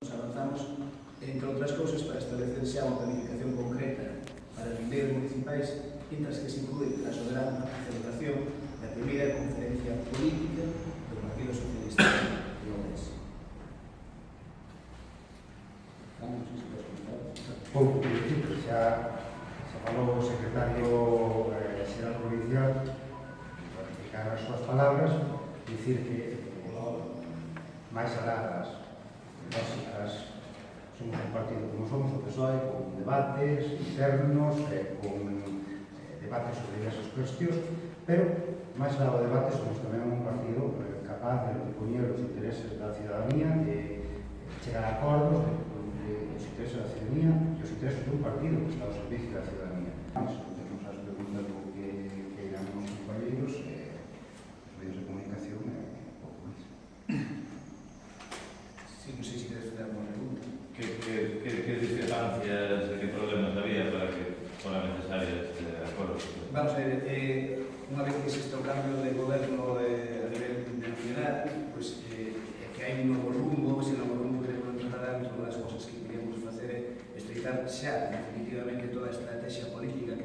Nos avanzamos, entre outras cousas, para establecer xa unha planificación concreta para os vindeiros municipais, mientras que se inclúe a soberana celebración da primeira conferencia política do Partido Socialista de Ourense. Pouco que dicir, pero xa falou o secretario xeral provincial para explicar as súas palabras, dicir que máis alá das básicas somos un partido como somos o PSOE, con debates internos, con debates sobre diversas cuestións, pero máis alá do debate somos tamén un partido capaz de poñer os intereses da ciudadanía, de chegar a acordos, de os intereses da ciudadanía e os intereses dun partido que está ao servicio da ciudadanía. Temos as preguntas do que irán os compañeros, os medios de comunicación e pouco máis. Sí, non sei se queres fazer alguna pregunta. ¿Qué discrepancias, qué problemas había para que fuera necesario este acuerdo? Vamos a ver, unha vez que existe o cambio de goberno a nivel nacional, pues, que hai un novo rumbo, ese novo rumbo que debemos trasladar, entre as cosas que queríamos facer é estreitar xa definitivamente toda a estrategia política